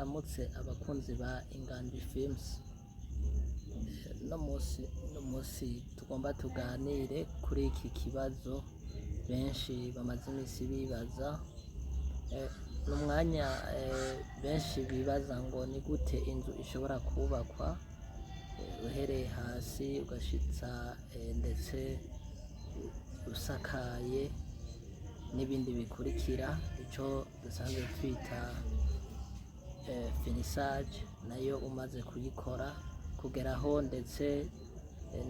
Mwaramutse abakunzi ba Inganji Films. No musi tugomba tuganire kuri iki kibazo benshi bamaze imisi bibaza. N'umwanya benshi bibaza ngo ni gute inzu ishobora kubakwa uhereye hasi ugashitsa ndetse usakaye n'ibindi bikurikira, ico dusanzwe twita finissage, nayo umaze kuyikora kugeraho ndetse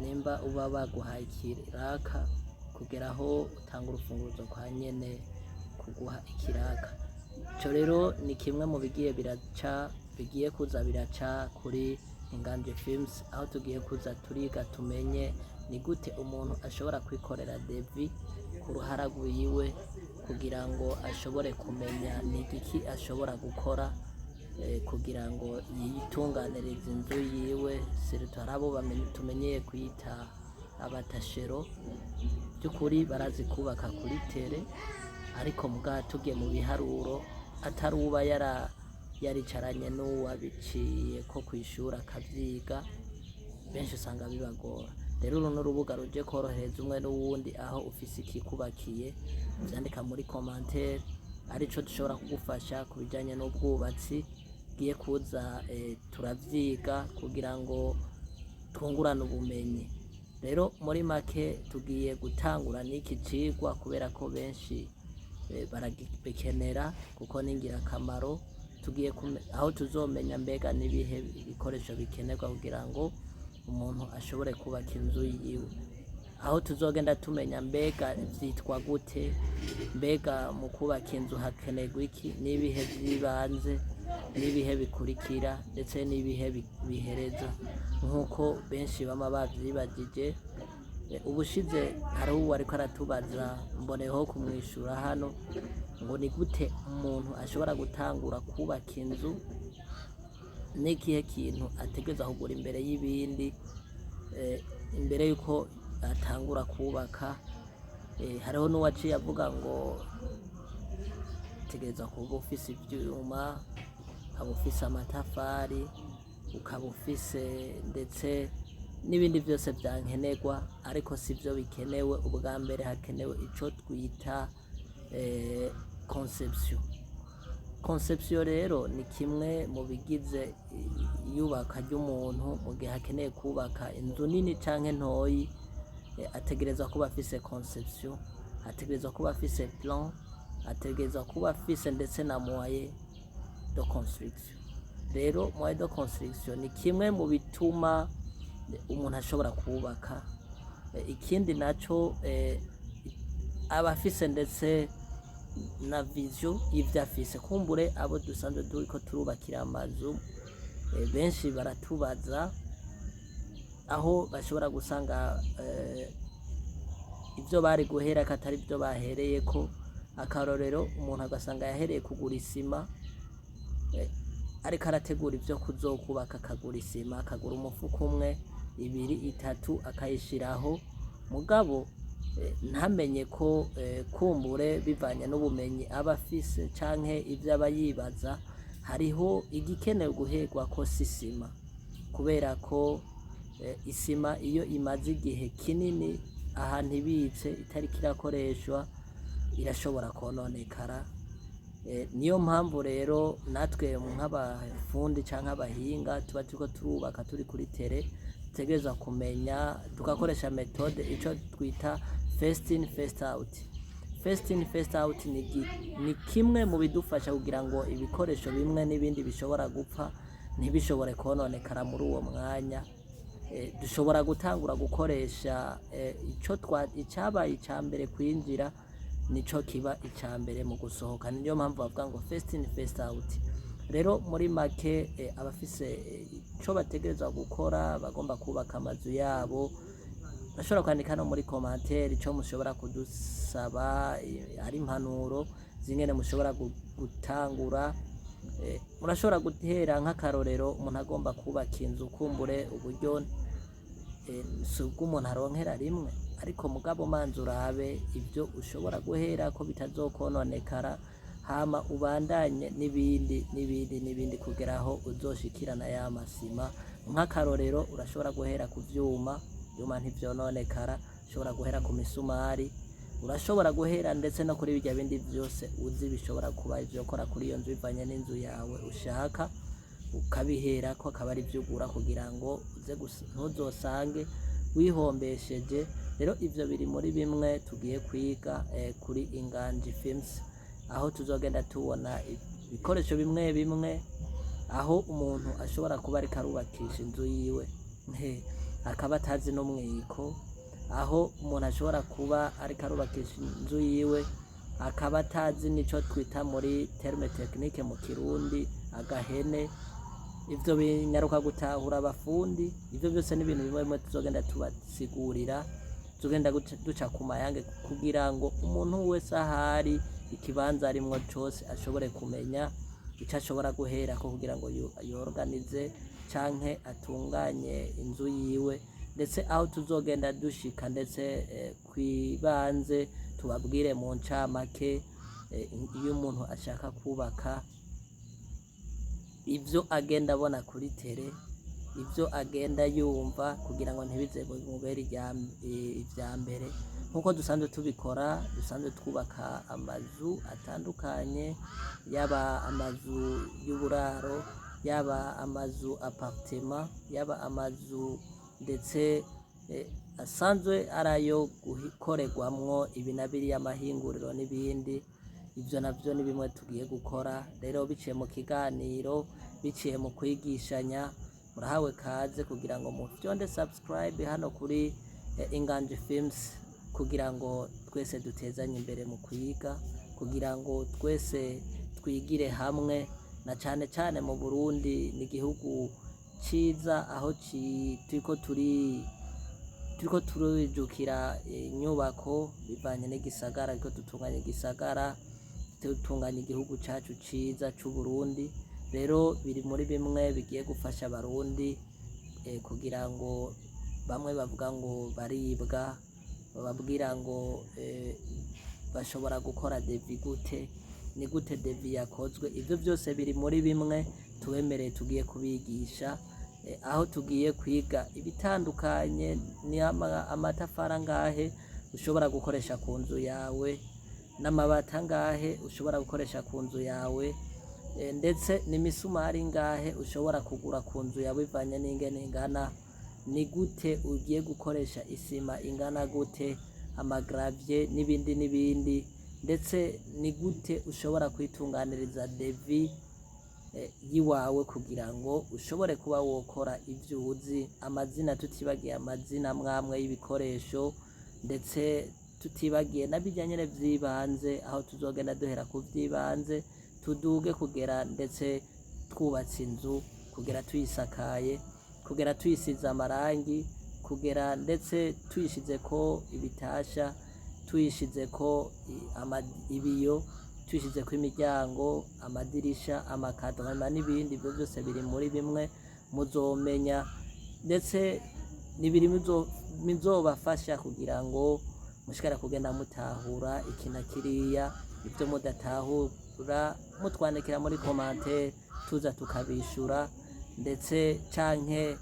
nimba uba baguhaye ikiraka kugeraho utanga urufunguruzo kwa nyene kuguha ikiraka. Ico rero ni kimwe mu bigiye kuza biraca kuri Inganji Films, aho tugiye kuza turiga tumenye ni gute umuntu ashobora kwikorera devis ku ruhara rwiwe kugira ngo ashobore kumenya ni igiki ashobora gukora kugira ngo yitunganirize inzu yiwe. Surtout abo tumenyeye kwita abatashero, by'ukuri barazi kubaka kuri tere, ariko muga tugiye mu biharuro atari uba yaricaranye n'uwabiciye ko kwishura akavyiga, benshi usanga bibagora. Rero uru n'urubuga ruje korohereza umwe n'uwundi, aho ufise ikikubakiye uvyandika muri commentaire, arico dushobora kugufasha ku bijanye n'ubwubatsi. Tugiye kuza turavyiga kugira ngo twungurane ubumenyi. Rero muri make tugiye gutangura n'iki cigwa kubera ko benshi baragikenera kuko ni ngirakamaro. Tugiye aho tuzomenya mbega n'ibihe ibikoresho bikenerwa kugira ngo umuntu ashobore kubaka inzu yiwe, aho tuzogenda tumenya mbega vyitwa gute, mbega mu kubaka inzu hakenerwa iki, n'ibihe vy'ibanze n'ibihe bikurikira ndetse n'ibihe bihereza, nk'uko benshi bama bavyibagije. Ubushize hariho uwo ariko aratubaza, mboneyeho kumwishura hano ngo ni gute umuntu ashobora gutangura kubaka inzu, n'ikihe kintu ategerezwa kugura imbere y'ibindi imbere yuko atangura kubaka. Hariho n'uwaciye avuga ngo utegerezwa kuba ufise ivyuma, ukaba ufise amatafari, ukaba ufise ndetse n'ibindi vyose vyankenerwa, ariko sivyo bikenewe. Ubwa mbere hakenewe ico twita conception rero ni kimwe mu bigize iyubaka ry'umuntu. Mu gihe hakeneye kubaka inzu nini canke ntoyi, ategerezwa kuba afise conception, ategerezwa kuba afise plan, ategerezwa kuba afise ndetse na moyen de construction. Rero moyen de construction ni kimwe mu bituma umuntu ashobora kubaka. Ikindi naco aba afise ndetse na vision y'ivyo afise. Kumbure abo dusanzwe turiko turubakira amazu, benshi baratubaza aho bashobora gusanga ivyo bari guhera ko atari vyo bahereyeko. Akarorero, umuntu agasanga yahereye kugura isima, ariko arategura ivyo kuzokubaka, akagura isima, akagura umufuko umwe, ibiri, itatu, akayishiraho, mugabo ntamenye ko kumbure bivanye n'ubumenyi aba afise canke ivyo aba yibaza, hariho igikenewe guherwa ko sisima, kubera ko isima iyo imaze igihe kinini ahantu ibitse itariko irakoreshwa irashobora kononekara. Niyo mpamvu rero natwe nk'abafundi canke abahinga tuba turiko turubaka turi kuri tere, dutegerezwa kumenya tugakoresha metode ico twita first in first out. First in first out ni kimwe mu bidufasha kugira ngo ibikoresho bimwe n'ibindi bishobora gupfa ntibishobore kononekara muri uwo mwanya. Dushobora gutangura gukoresha icabaye ica mbere kwinjira nico kiba ica mbere mu gusohoka. Niyo mpamvu bavuga ngo first in first out. Rero muri make abafise ico bategerezwa gukora bagomba kubaka amazu yabo, bashobora kwandika no muri commentaire ico mushobora kudusaba, ari impanuro zingene mushobora gutangura. Murashobora guhera nk'akarorero, umuntu agomba kubaka inzu, kumbure uburyo si ubw'umuntu aronkera rimwe, ariko mugabo manza urabe ivyo ushobora guhera ko bitazokononekara hama ubandanye n'ibindi kugera aho uzoshikirana ya masima. Nk'akarorero urashobora guhera ku ivyuma ntivyononekara, ushobora guhera ku misumari, urashobora guhera ndetse no kuri birya bindi vyose uzi bishobora kuba ivyokora kuri iyo nzu bivanye n'inzu yawe ushaka, ukabiherako akaba ari vyo ugura kugira ngo ntuzosange wihombesheje. Rero ivyo biri muri bimwe tugiye kwiga kuri Inganji Films, aho tuzogenda tubona ibikoresho bimwe bimwe, aho umuntu ashobora kuba ariko arubakisha inzu yiwe akaba atazi n'umwiko, aho umuntu ashobora kuba ariko arubakisha inzu yiwe akaba atazi nico twita muri terme technique mu Kirundi agahene. Ivyo binyaruka gutahura abafundi. Ivyo byose ni ibintu bimwe tuzogenda tubasigurira, tuzogenda duca ku mayange kugira ngo umuntu wese ahari ikibanza arimwo cose ashobore kumenya ico ashobora guherako kugira ngo yorganize canke atunganye inzu yiwe. Ndetse aho tuzogenda dushika ndetse kwibanze tubabwire mu ncamake iyo umuntu ashaka kubaka ivyo agenda abona kuri tele, ivyo agenda yumva kugira ngo ntibize bimubere ivya mbere. Nkuko dusanzwe tubikora, dusanzwe twubaka amazu atandukanye, yaba amazu y'uburaro, yaba amazu apartment, yaba amazu ndetse asanzwe arayo gukorerwamwo ibi na biriya amahinguriro n'ibindi. Ivyo navyo ni bimwe tugiye gukora. Rero biciye mu kiganiro, biciye mu kwigishanya, murahawe kaze kugira ngo mufyonde subscribe hano kuri Inganji Films, kugira ngo twese dutezanye imbere mu kwiga, kugira ngo twese twigire hamwe. Na cane cane mu Burundi ni igihugu ciza, aho turiko turijukira inyubako bivanye n'igisagara, ariko dutunganya igisagara, dutunganya igihugu cacu ciza c'Uburundi. Rero biri muri bimwe bigiye gufasha abarundi kugira ngo bamwe bavuga ngo baribwa, bababwira ngo bashobora gukora devi gute, ni gute devi yakozwe. Ivyo byose biri muri bimwe tubemereye tugiye kubigisha, aho tugiye kwiga ibitandukanye. Ni amatafari angahe ushobora gukoresha ku nzu yawe, n'amabati angahe ushobora gukoresha ku nzu yawe, ndetse n'imisumari ingahe ushobora kugura ku nzu yawe bivanye n'ingene ingana. Ni gute ugiye gukoresha isima ingana gute, amagravye n'ibindi. Ndetse ni gute ushobora kwitunganiriza devi yiwawe kugira ngo ushobore kuba wokora ivyo uzi. Amazina tutibagiye amazina amwamwe y'ibikoresho, ndetse tutibagiye n'abijyanye vy'ibanze, aho tuzogenda duhera ku vy'ibanze tuduge kugera ndetse twubatse inzu, kugera tuyisakaye, kugera tuyisize amarangi, kugera ndetse tuyishizeko ibitasha, tuyishizeko ibiyo, tuyishizeko imiryango, amadirisha, amakadrema n'ibindi. Ivyo byose biri muri bimwe muzomenya, ndetse n'ibiri bizobafasha kugira ngo mushikara kugenda mutahura iki na kiriya. Ivyo mudatahura mutwandikira muri commentaire, tuza tukabishura, ndetse canke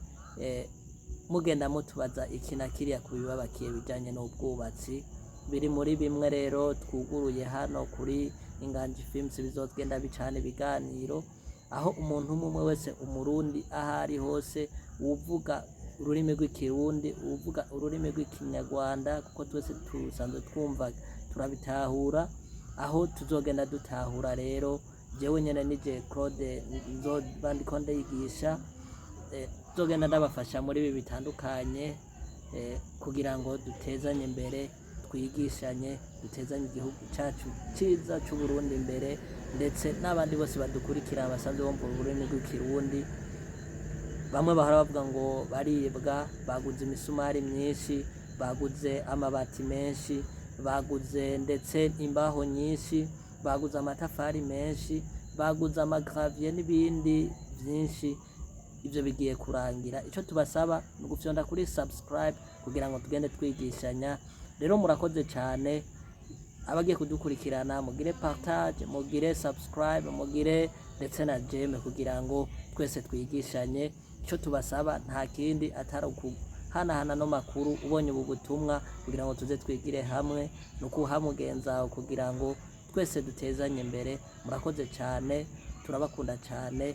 mugenda mutubaza iki na kiriya kubibabakiye bijanye n'ubwubatsi. Biri muri bimwe rero twuguruye hano kuri Inganji Films, bizogenda bicana ibiganiro, aho umuntu umwe wese, umurundi ahari hose, uvuga ururimi rw'ikirundi, uvuga ururimi rw'ikinyarwanda, kuko twese tusanzwe twumva turabitahura, aho tuzogenda dutahura. Rero jewe nyene nije Claude nzoba ndiko ndigisha, tuzogenda ndabafasha muri ibi bitandukanye, kugira ngo dutezanye imbere, twigishanye, dutezanye igihugu cacu ciza c'Uburundi imbere, ndetse n'abandi bose badukurikira basanzwe bumva ururimi rw'ikirundi. Bamwe bahora bavuga ngo baribwa, baguze imisumari myinshi, baguze amabati menshi, baguze ndetse imbaho nyinshi, baguze amatafari menshi, baguze amagravye n'ibindi vyinshi. Ivyo bigiye kurangira. Ico tubasaba ni ugufyonda kuri subscribe kugira ngo tugende twigishanya. Rero murakoze cane, abagiye kudukurikirana mugire partage, mugire subscribe, mugire ndetse na jeme kugira ngo twese twigishanye. Icyo tubasaba nta kindi atari ukuhanahana no makuru, ubonye ubu butumwa kugira ngo tuze twigire hamwe, no kuhamugenzaho kugira ngo twese dutezanye imbere. Murakoze cyane, turabakunda cyane.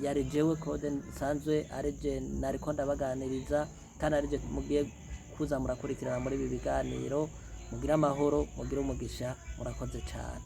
Yari jewe Claude nsanzwe arije nariko ndabaganiriza, kandi arije mugiye kuza murakurikirana muri ibi biganiro. Mugire amahoro, mugire umugisha, murakoze cyane.